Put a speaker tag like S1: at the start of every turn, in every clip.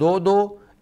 S1: 2-2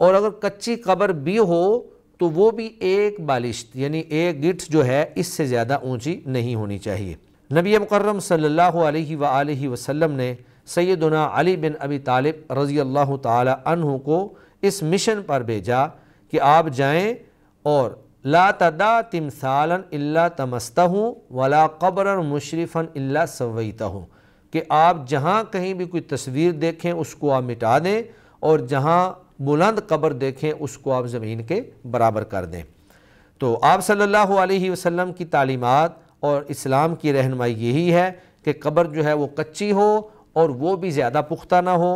S1: اور اگر کچی قبر بھی ہو تو وہ بھی ایک بالشت یعنی ایک گٹھ جو ہے اس سے زیادہ اونچی نہیں ہونی چاہیے۔ نبی مکرم صلی اللہ علیہ وآلہ وسلم نے سیدنا علی بن ابی طالب رضی اللہ تعالی عنہ کو اس مشن پر بھیجا کہ آپ جائیں اور لا تدع تمثالا الا تمستہ ولا قبرا مشرفا الا سویتہ، کہ آپ جہاں کہیں بھی کوئی تصویر دیکھیں اس کو آپ مٹا دیں، اور جہاں بلند قبر دیکھیں اس کو آپ زمین کے برابر کر دیں۔ تو آپ صلی اللہ علیہ وسلم کی تعلیمات اور اسلام کی رہنمائی یہی ہے کہ قبر جو ہے وہ کچی ہو اور وہ بھی زیادہ پختہ نہ ہو،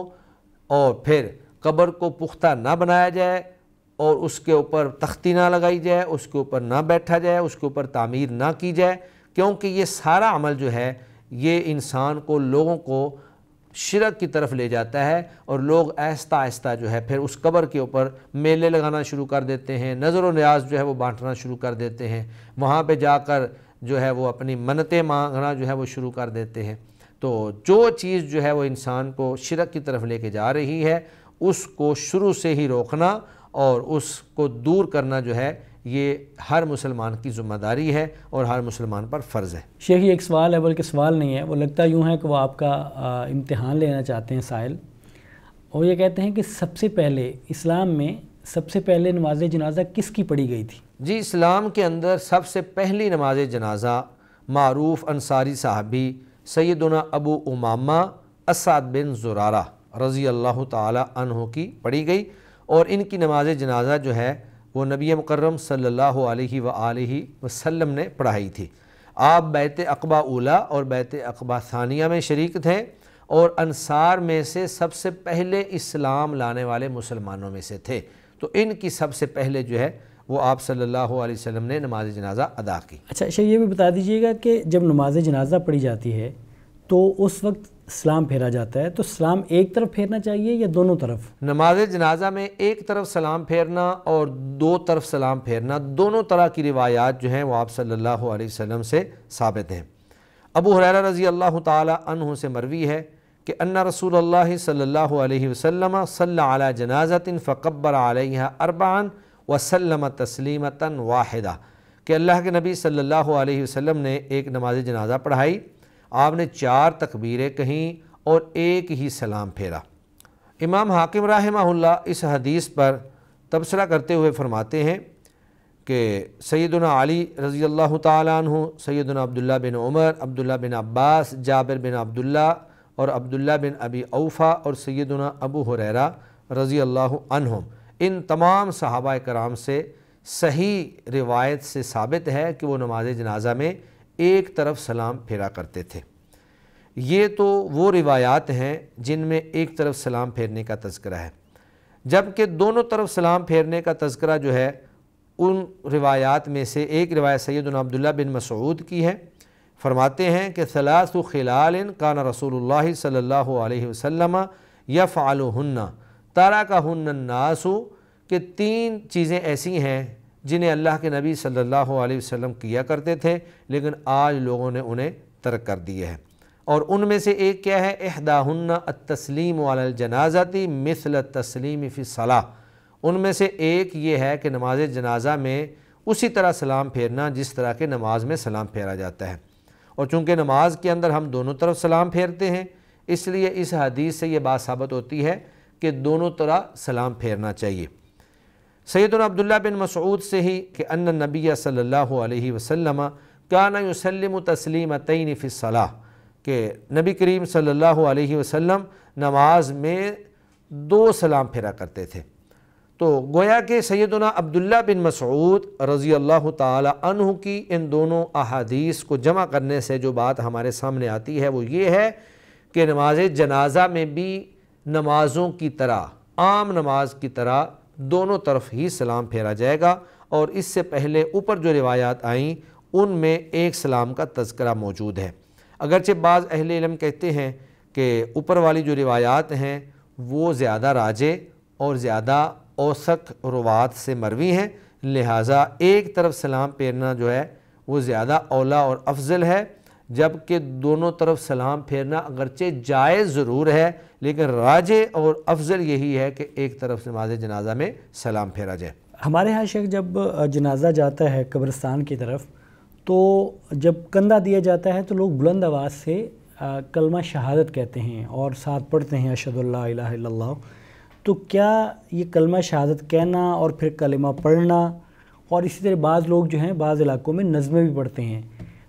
S1: اور پھر قبر کو پختہ نہ بنایا جائے اور اس کے اوپر تختی نہ لگائی جائے، اس کے اوپر نہ بیٹھا جائے، اس کے اوپر تعمیر نہ کی جائے، کیونکہ یہ سارا عمل جو ہے یہ انسان کو، لوگوں کو شرک کی طرف لے جاتا ہے، اور لوگ آہستہ آہستہ جو ہے پھر اس قبر کے اوپر میلے لگانا شروع کر دیتے ہیں، نظر و نیاز جو ہے وہ بانٹنا شروع کر دیتے ہیں، وہاں پہ جا کر جو ہے وہ اپنی منتیں مانگنا جو ہے وہ شروع کر دیتے ہیں۔ تو جو چیز جو ہے وہ انسان کو شرک کی طرف لے کے جا رہی ہے اس کو شروع سے ہی روکنا اور اس کو دور کرنا جو ہے یہ ہر مسلمان کی ذمہ داری ہے اور ہر مسلمان پر فرض ہے۔
S2: شیخ، یہ ایک سوال ہے، بلکہ سوال نہیں ہے، وہ لگتا یوں ہے کہ وہ آپ کا امتحان لینا چاہتے ہیں سائل، اور یہ کہتے ہیں کہ سب سے پہلے اسلام میں سب سے پہلے نماز جنازہ کس کی پڑھی گئی تھی؟
S1: جی، اسلام کے اندر سب سے پہلی نماز جنازہ معروف انصاری صحابی سیدنا ابو امامہ اسعد بن زرارہ رضی اللہ تعالی عنہ کی پڑھی گئی، اور ان کی نماز جنازہ جو ہے وہ نبی مکرم صلی اللہ علیہ وآلہ وسلم نے پڑھائی تھی۔ آپ بیعت عقبہ اولیٰ اور بیعت عقبہ ثانیہ میں شریک تھے، اور انصار میں سے سب سے پہلے اسلام لانے والے مسلمانوں میں سے تھے، تو ان کی سب سے پہلے جو ہے وہ آپ صلی اللہ علیہ وسلم نے نماز جنازہ ادا کی۔
S2: اچھا، یہ بھی بتا دیجئے گا کہ جب نماز جنازہ پڑھی جاتی ہے تو اس وقت سلام پھیرا جاتا ہے، تو سلام ایک طرف پھیرنا چاہیے یا دونوں طرف؟
S1: نماز جنازہ میں ایک طرف سلام پھیرنا اور دو طرف سلام پھیرنا، دونوں طرح کی روایات جو ہیں وہ آپ صلی اللہ علیہ وسلم سے ثابت ہیں۔ ابو ہریرہ رضی اللہ تعالی عنہ سے مروی ہے کہ ان رسول اللہ صلی اللہ علیہ وسلم صلی علی جنازۃ فکبر علیہا اربعا وسلم تسلیمۃ واحدہ، کہ اللہ کے نبی صلی اللہ علیہ وسلم نے ایک نماز جنازہ پڑھائی، آپ نے 4 تکبیریں کہیں اور ایک ہی سلام پھیرا۔ امام حاکم رحمہ اللہ اس حدیث پر تبصرہ کرتے ہوئے فرماتے ہیں کہ سیدنا علی رضی اللہ تعالیٰ عنہ، سیدنا عبداللہ بن عمر، عبداللہ بن عباس، جابر بن عبداللہ اور عبداللہ بن ابی اوفا اور سیدنا ابو ہریرہ رضی اللہ عنہم، ان تمام صحابہ کرام سے صحیح روایت سے ثابت ہے کہ وہ نماز جنازہ میں ایک طرف سلام پھیرا کرتے تھے۔ یہ تو وہ روایات ہیں جن میں ایک طرف سلام پھیرنے کا تذکرہ ہے، جبکہ دونوں طرف سلام پھیرنے کا تذکرہ جو ہے ان روایات میں سے ایک روایت سیدنا عبداللہ بن مسعود کی ہے۔ فرماتے ہیں کہ ثلاث خلال کان رسول اللہ صلی اللہ علیہ وسلم یفعلہن ترکہن الناس، کہ 3 چیزیں ایسی ہیں جنہیں اللہ کے نبی صلی اللہ علیہ وسلم کیا کرتے تھے لیکن آج لوگوں نے انہیں ترک کر دیا ہے، اور ان میں سے ایک کیا ہے؟ احداہن التسلیم علی الجنازۃ مثل التسلیم فی الصلاۃ، ان میں سے ایک یہ ہے کہ نماز جنازہ میں اسی طرح سلام پھیرنا جس طرح کہ نماز میں سلام پھیرا جاتا ہے، اور چونکہ نماز کے اندر ہم دونوں طرف سلام پھیرتے ہیں اس لیے اس حدیث سے یہ بات ثابت ہوتی ہے کہ دونوں طرح سلام پھیرنا چاہیے۔ سیدنا عبداللہ بن مسعود سے ہی کہ ان النبی صلی اللہ علیہ وسلم کان یسلم تسلیمتین فی الصلاۃ، کہ نبی کریم صلی اللہ علیہ وسلم نماز میں 2 سلام پھیرا کرتے تھے۔ تو گویا کہ سیدنا عبداللہ بن مسعود رضی اللہ تعالی عنہ کی ان دونوں احادیث کو جمع کرنے سے جو بات ہمارے سامنے آتی ہے وہ یہ ہے کہ نماز جنازہ میں بھی نمازوں کی طرح، عام نماز کی طرح دونوں طرف ہی سلام پھیرا جائے گا، اور اس سے پہلے اوپر جو روایات آئیں ان میں ایک سلام کا تذکرہ موجود ہے، اگرچہ بعض اہل علم کہتے ہیں کہ اوپر والی جو روایات ہیں وہ زیادہ راجح اور زیادہ اوثق روات سے مروی ہیں، لہٰذا ایک طرف سلام پھیرنا جو ہے وہ زیادہ اولیٰ اور افضل ہے، جبکہ دونوں طرف سلام پھیرنا اگرچہ جائز ضرور ہے، لیکن راجح اور افضل یہی ہے کہ ایک طرف نماز جنازہ میں سلام پھیرا جائے۔
S2: ہمارے یہاں شیخ جب جنازہ جاتا ہے قبرستان کی طرف تو جب کندھا دیا جاتا ہے تو لوگ بلند آواز سے کلمہ شہادت کہتے ہیں اور ساتھ پڑھتے ہیں اشہد اللہ الہ الا اللہ۔ تو کیا یہ کلمہ شہادت کہنا اور پھر کلمہ پڑھنا، اور اسی طرح بعض لوگ جو ہیں بعض علاقوں میں نظمیں بھی پڑھتے ہیں،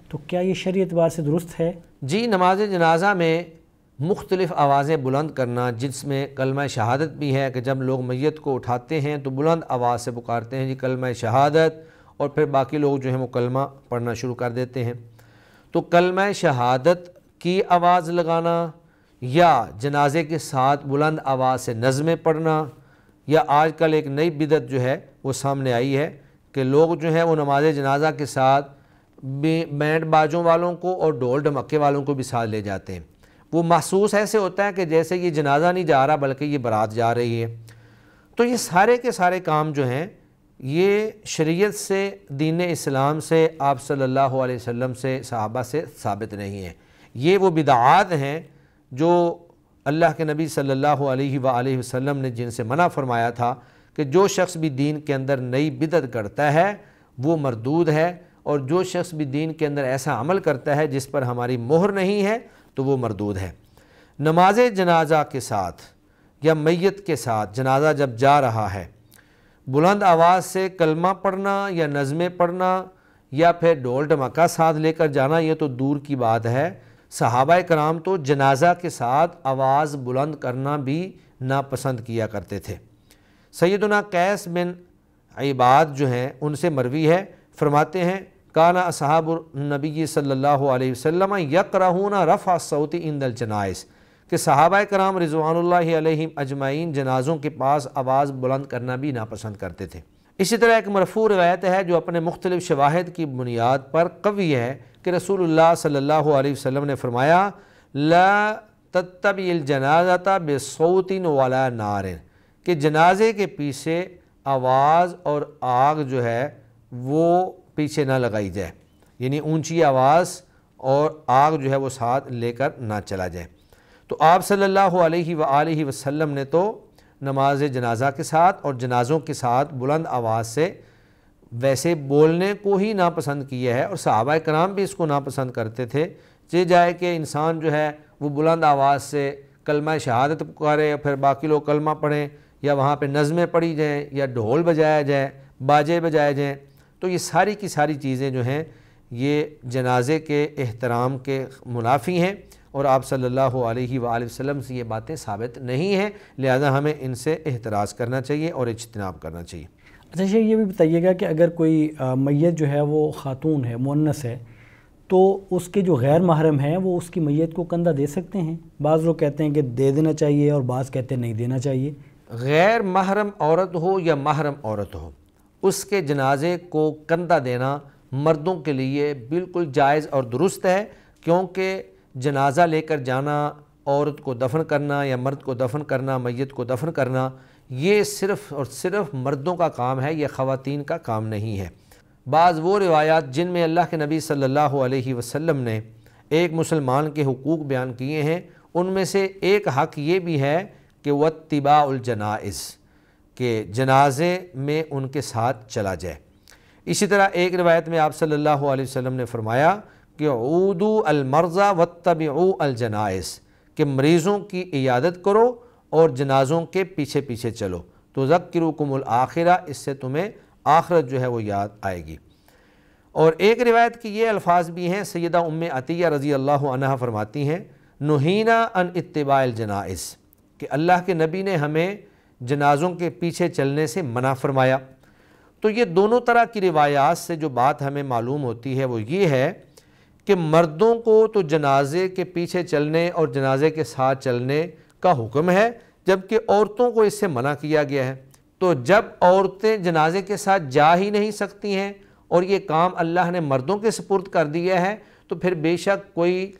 S2: تو کیا یہ شرعی اعتبار سے درست ہے؟
S1: جی، نماز جنازہ میں مختلف آوازیں بلند کرنا، جس میں کلمہ شہادت بھی ہے کہ جب لوگ میت کو اٹھاتے ہیں تو بلند آواز سے پکارتے ہیں جی کلمہ شہادت، اور پھر باقی لوگ جو ہیں وہ کلمہ پڑھنا شروع کر دیتے ہیں۔ تو کلمہ شہادت کی آواز لگانا یا جنازے کے ساتھ بلند آواز سے نظمیں پڑھنا، یا آج کل ایک نئی بدعت جو ہے وہ سامنے آئی ہے کہ لوگ جو ہیں وہ نماز جنازہ کے ساتھ بینڈ باجوں والوں کو اور ڈھول ڈھمکے والوں کو بھی ساتھ لے جاتے ہیں۔ وہ محسوس ایسے ہوتا ہے کہ جیسے یہ جنازہ نہیں جا رہا بلکہ یہ بارات جا رہی ہے۔ تو یہ سارے کے سارے کام جو ہیں یہ شریعت سے، دین اسلام سے، آپ صلی اللہ علیہ وسلم سے، صحابہ سے ثابت نہیں ہیں۔ یہ وہ بدعات ہیں جو اللہ کے نبی صلی اللہ علیہ وآلہ وسلم نے جن سے منع فرمایا تھا کہ جو شخص بھی دین کے اندر نئی بدعت کرتا ہے وہ مردود ہے، اور جو شخص بھی دین کے اندر ایسا عمل کرتا ہے جس پر ہماری مہر نہیں ہے تو وہ مردود ہے۔ نماز جنازہ کے ساتھ یا میت کے ساتھ جنازہ جب جا رہا ہے، بلند آواز سے کلمہ پڑھنا یا نظمیں پڑھنا یا پھر ڈھول ڈھمکا ساتھ لے کر جانا یہ تو دور کی بات ہے۔ صحابہ کرام تو جنازہ کے ساتھ آواز بلند کرنا بھی ناپسند کیا کرتے تھے۔ سیدنا قیس بن عباد جو ہیں ان سے مروی ہے، فرماتے ہیں کانا اصحاب النبی صلی اللہ علیہ وسلم یکرہون رفع الصوت عند الجنائز، کہ صحابہ کرام رضوان اللہ علیہم اجمعین جنازوں کے پاس آواز بلند کرنا بھی ناپسند کرتے تھے۔ اسی طرح ایک مرفوع روایت ہے جو اپنے مختلف شواہد کی بنیاد پر قوی ہے کہ رسول اللہ صلی اللہ علیہ وسلم نے فرمایا لا تتبع الجنازۃ بصوت ولا نار، کہ جنازے کے پیچھے آواز اور آگ جو ہے وہ پیچھے نہ لگائی جائے، یعنی اونچی آواز اور آگ جو ہے وہ ساتھ لے کر نہ چلا جائے۔ تو آپ صلی اللہ علیہ وآلہ وسلم نے تو نماز جنازہ کے ساتھ اور جنازوں کے ساتھ بلند آواز سے ویسے بولنے کو ہی ناپسند کیا ہے، اور صحابہ کرام بھی اس کو ناپسند کرتے تھے۔ یہ جائے کہ انسان جو ہے وہ بلند آواز سے کلمہ شہادت پکارے اور پھر باقی لوگ کلمہ پڑھیں، یا وہاں پہ نظمیں پڑھی جائیں یا ڈھول بجایا جائے، باجے بجائے جائیں، تو یہ ساری کی ساری چیزیں جو ہیں یہ جنازے کے احترام کے منافی ہیں، اور آپ صلی اللہ علیہ وآلہ وسلم سے یہ باتیں ثابت نہیں ہیں، لہذا ہمیں ان سے احتراز کرنا چاہیے اور اجتناب کرنا چاہیے۔
S2: اچھا شیخ، یہ بھی بتائیے گا کہ اگر کوئی میت جو ہے وہ خاتون ہے، مؤنث ہے، تو اس کے جو غیر محرم ہیں وہ اس کی میت کو کندھا دے سکتے ہیں؟ بعض لوگ کہتے ہیں کہ دے دینا چاہیے اور بعض کہتے ہیں نہیں دینا چاہیے۔
S1: غیر محرم عورت ہو یا محرم عورت ہو، اس کے جنازے کو کندھا دینا مردوں کے لیے بالکل جائز اور درست ہے، کیونکہ جنازہ لے کر جانا، عورت کو دفن کرنا یا مرد کو دفن کرنا، میت کو دفن کرنا، یہ صرف اور صرف مردوں کا کام ہے، یہ خواتین کا کام نہیں ہے۔ بعض وہ روایات جن میں اللہ کے نبی صلی اللہ علیہ وسلم نے ایک مسلمان کے حقوق بیان کیے ہیں، ان میں سے ایک حق یہ بھی ہے کہ واتباع الجنائز، کہ جنازے میں ان کے ساتھ چلا جائے۔ اسی طرح ایک روایت میں آپ صلی اللہ علیہ وسلم نے فرمایا کہ عودوا المرضى واتبعوا الجنائز، کہ مریضوں کی عیادت کرو اور جنازوں کے پیچھے پیچھے چلو، تو تذکرکم الآخرہ، اس سے تمہیں آخرت جو ہے وہ یاد آئے گی۔ اور ایک روایت کی یہ الفاظ بھی ہیں، سیدہ ام عطیہ رضی اللہ عنہا فرماتی ہیں نہینا عن اتباع الجنائز، کہ اللہ کے نبی نے ہمیں جنازوں کے پیچھے چلنے سے منع فرمایا۔ تو یہ دونوں طرح کی روایات سے جو بات ہمیں معلوم ہوتی ہے وہ یہ ہے کہ مردوں کو تو جنازے کے پیچھے چلنے اور جنازے کے ساتھ چلنے کا حکم ہے، جبکہ عورتوں کو اس سے منع کیا گیا ہے۔ تو جب عورتیں جنازے کے ساتھ جا ہی نہیں سکتی ہیں اور یہ کام اللہ نے مردوں کے سپرد کر دیا ہے، تو پھر بے شک کوئی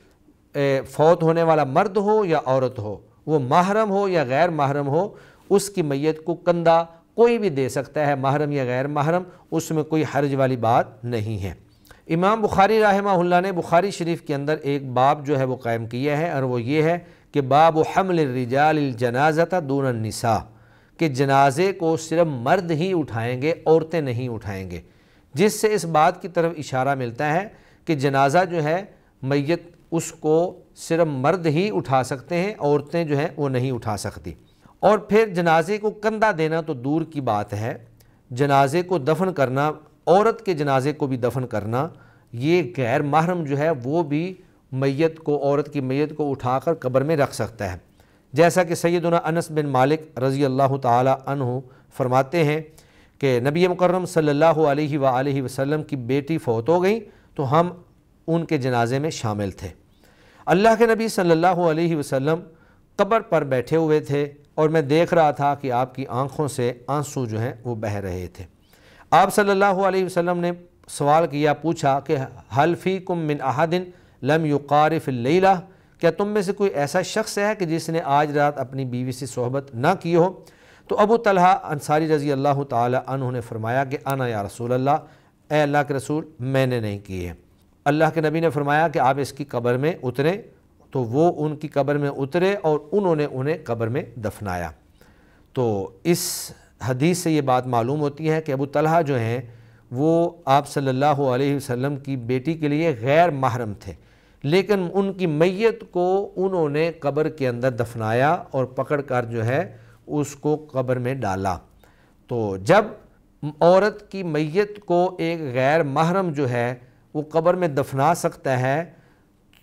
S1: فوت ہونے والا مرد ہو یا عورت ہو، وہ محرم ہو یا غیر محرم ہو، اس کی میت کو کندھا کوئی بھی دے سکتا ہے، محرم یا غیر محرم، اس میں کوئی حرج والی بات نہیں ہے۔ امام بخاری رحمہ اللہ نے بخاری شریف کے اندر ایک باب جو ہے وہ قائم کیا ہے، اور وہ یہ ہے کہ باب حمل الرجال الجنازۃ دون النساء، کہ جنازے کو صرف مرد ہی اٹھائیں گے، عورتیں نہیں اٹھائیں گے، جس سے اس بات کی طرف اشارہ ملتا ہے کہ جنازہ جو ہے میت اس کو صرف مرد ہی اٹھا سکتے ہیں، عورتیں جو ہیں وہ نہیں اٹھا سکتی۔ اور پھر جنازے کو کندھا دینا تو دور کی بات ہے، جنازے کو دفن کرنا، عورت کے جنازے کو بھی دفن کرنا، یہ غیر محرم جو ہے وہ بھی میت کو، عورت کی میت کو اٹھا کر قبر میں رکھ سکتا ہے، جیسا کہ سیدنا انس بن مالک رضی اللہ تعالی عنہ فرماتے ہیں کہ نبی مکرم صلی اللہ علیہ وآلہ وسلم کی بیٹی فوت ہو گئی تو ہم ان کے جنازے میں شامل تھے۔ اللہ کے نبی صلی اللہ علیہ وسلم قبر پر بیٹھے ہوئے تھے اور میں دیکھ رہا تھا کہ آپ کی آنکھوں سے آنسو جو ہیں وہ بہہ رہے تھے۔ آپ صلی اللہ علیہ وسلم نے سوال کیا، پوچھا کہ حل فیکم من احد لم یقارف اللیلہ، کیا تم میں سے کوئی ایسا شخص ہے کہ جس نے آج رات اپنی بیوی سے صحبت نہ کی ہو؟ تو ابو طلحہ انصاری رضی اللہ تعالی عنہ نے فرمایا کہ انا یا رسول اللہ، اے اللہ کے رسول میں نے نہیں کی ہے۔ اللہ کے نبی نے فرمایا کہ آپ اس کی قبر میں اتریں، تو وہ ان کی قبر میں اترے اور انہوں نے انہیں قبر میں دفنایا۔ تو اس حدیث سے یہ بات معلوم ہوتی ہے کہ ابو طلحہ جو ہیں وہ آپ صلی اللہ علیہ وسلم کی بیٹی کے لیے غیر محرم تھے، لیکن ان کی میت کو انہوں نے قبر کے اندر دفنایا اور پکڑ کر جو ہے اس کو قبر میں ڈالا۔ تو جب عورت کی میت کو ایک غیر محرم جو ہے وہ قبر میں دفنا سکتا ہے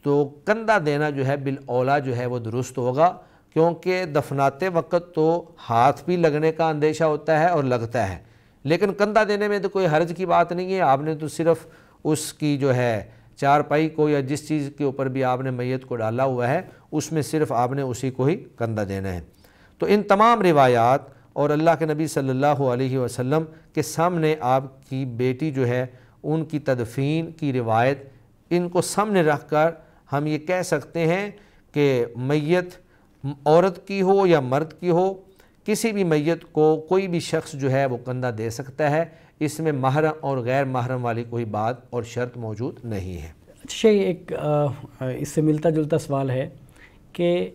S1: تو کندھا دینا جو ہے بالاولیٰ جو ہے وہ درست ہوگا، کیونکہ دفناتے وقت تو ہاتھ بھی لگنے کا اندیشہ ہوتا ہے اور لگتا ہے، لیکن کندھا دینے میں تو کوئی حرج کی بات نہیں ہے۔ آپ نے تو صرف اس کی جو ہے چارپائی کو یا جس چیز کے اوپر بھی آپ نے میت کو ڈالا ہوا ہے اس میں صرف آپ نے اسی کو ہی کندھا دینا ہے۔ تو ان تمام روایات اور اللہ کے نبی صلی اللہ علیہ وسلم کے سامنے آپ کی بیٹی جو ہے ان کی تدفین کی روایت، ان کو سامنے رکھ کر ہم یہ کہہ سکتے ہیں کہ میت عورت کی ہو یا مرد کی ہو، کسی بھی میت کو کوئی بھی شخص جو ہے وہ کندھا دے سکتا ہے، اس میں محرم اور غیر محرم والی کوئی بات اور شرط موجود نہیں ہے۔
S2: اچھا، ایک اس سے ملتا جلتا سوال ہے کہ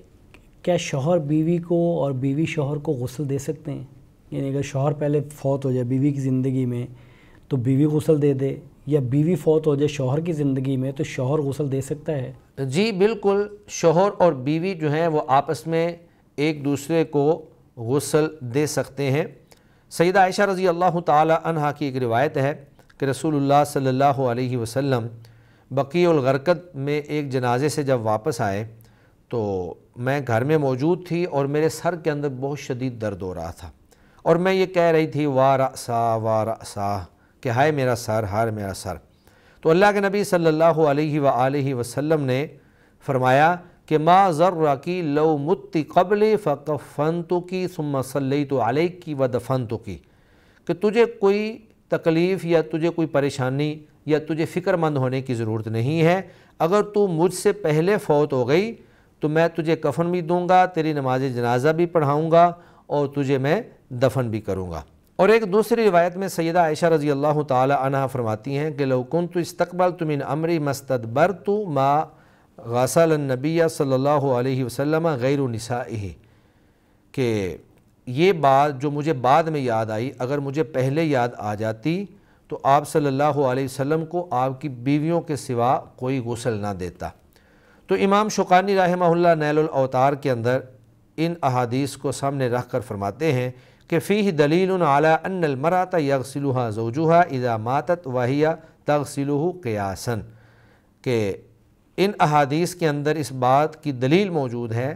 S2: کیا شوہر بیوی کو اور بیوی شوہر کو غسل دے سکتے ہیں؟ یعنی اگر شوہر پہلے فوت ہو جائے بیوی کی زندگی میں تو بیوی غسل دے دے، یا بیوی فوت ہو جائے شوہر کی زندگی میں تو شوہر غسل دے سکتا ہے؟
S1: جی بالکل، شوہر اور بیوی جو ہیں وہ آپس میں ایک دوسرے کو غسل دے سکتے ہیں۔ سیدہ عائشہ رضی اللہ تعالی عنہا کی ایک روایت ہے کہ رسول اللہ صلی اللہ علیہ وسلم بقیع الغرقد میں ایک جنازے سے جب واپس آئے تو میں گھر میں موجود تھی اور میرے سر کے اندر بہت شدید درد ہو رہا تھا، اور میں یہ کہہ رہی تھی وا رأسا کہ ہائے میرا سر، ہائے میرا سر۔ تو اللہ کے نبی صلی اللہ علیہ وآلہ وسلم نے فرمایا کہ ما ضرکی لو متی قبل فکفنتکی ثم صلیت علیکی ودفنتکی، کہ تجھے کوئی تکلیف یا تجھے کوئی پریشانی یا تجھے فکر مند ہونے کی ضرورت نہیں ہے، اگر تو مجھ سے پہلے فوت ہو گئی تو میں تجھے کفن بھی دوں گا، تیری نماز جنازہ بھی پڑھاؤں گا اور تجھے میں دفن بھی کروں گا۔ اور ایک دوسری روایت میں سیدہ عائشہ رضی اللہ تعالی عنہا فرماتی ہیں کہ لو کنت استقبلت من امری مستدبرت ما غسل النبی صلی اللہ علیہ وسلم غیر نسائہ، کہ یہ بات جو مجھے بعد میں یاد آئی، اگر مجھے پہلے یاد آ جاتی تو آپ صلی اللہ علیہ وسلم کو آپ کی بیویوں کے سوا کوئی غسل نہ دیتا۔ تو امام شوکانی رحمہ اللہ نیل الاوطار کے اندر ان احادیث کو سامنے رکھ کر فرماتے ہیں کہ فیہ دلیل علی ان المرأة یغسلها زوجها اذا ماتت وہی تغسلہ قیاسا، کہ ان احادیث کے اندر اس بات کی دلیل موجود ہے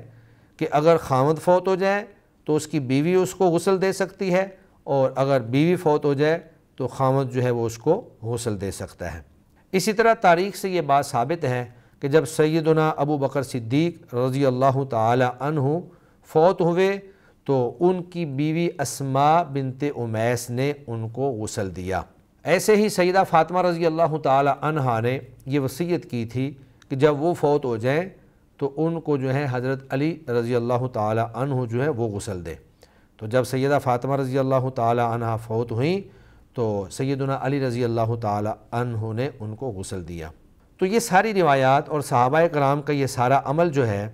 S1: کہ اگر خاوند فوت ہو جائے تو اس کی بیوی اس کو غسل دے سکتی ہے، اور اگر بیوی فوت ہو جائے تو خاوند جو ہے وہ اس کو غسل دے سکتا ہے۔ اسی طرح تاریخ سے یہ بات ثابت ہے کہ جب سیدنا ابو بکر صدیق رضی اللہ تعالی عنہ فوت ہوئے تو ان کی بیوی اسماء بنت امیس نے ان کو غسل دیا۔ ایسے ہی سیدہ فاطمہ رضی اللہ تعالی عنہا نے یہ وصیت کی تھی کہ جب وہ فوت ہو جائیں تو ان کو جو ہے حضرت علی رضی اللہ تعالی عنہ جو ہے وہ غسل دے۔ تو جب سیدہ فاطمہ رضی اللہ تعالی عنہا فوت ہوئیں تو سیدنا علی رضی اللہ تعالی عنہ نے ان کو غسل دیا۔ تو یہ ساری روایات اور صحابہ کرام کا یہ سارا عمل جو ہے،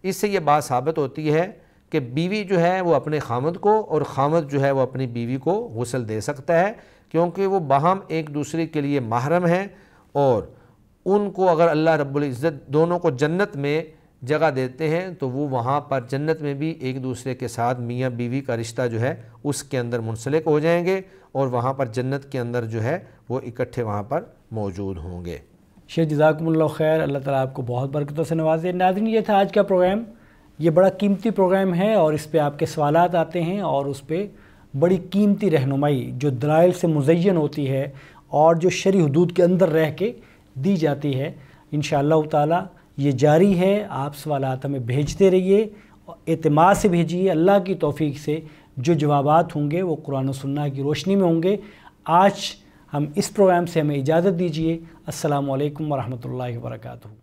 S1: اس سے یہ بات ثابت ہوتی ہے کہ بیوی جو ہے وہ اپنے خامد کو اور خامد جو ہے وہ اپنی بیوی کو غسل دے سکتا ہے، کیونکہ وہ باہم ایک دوسرے کے لیے محرم ہیں، اور ان کو اگر اللہ رب العزت دونوں کو جنت میں جگہ دیتے ہیں تو وہ وہاں پر جنت میں بھی ایک دوسرے کے ساتھ میاں بیوی کا رشتہ جو ہے اس کے اندر منسلک ہو جائیں گے، اور وہاں پر جنت کے اندر جو ہے وہ اکٹھے وہاں پر موجود ہوں گے۔
S2: شیخ جزاکم اللہ خیر، اللہ تعالیٰ آپ کو بہت برکتوں سے نوازے۔ ناظرین، یہ تھا آج کا پروگرام۔ یہ بڑا قیمتی پروگرام ہے اور اس پہ آپ کے سوالات آتے ہیں اور اس پہ بڑی قیمتی رہنمائی جو دلائل سے مزین ہوتی ہے اور جو شرعی حدود کے اندر رہ کے دی جاتی ہے۔ انشاءاللہ تعالیٰ یہ جاری ہے، آپ سوالات ہمیں بھیجتے رہیے، اعتماد سے بھیجیے۔ اللہ کی توفیق سے جو جوابات ہوں گے وہ قرآن و سنہ کی روشنی میں ہوں گے۔ آج ہم اس پروگرام سے ہمیں اجازت دیجیے۔ السلام علیکم ورحمۃ اللہ وبرکاتہ۔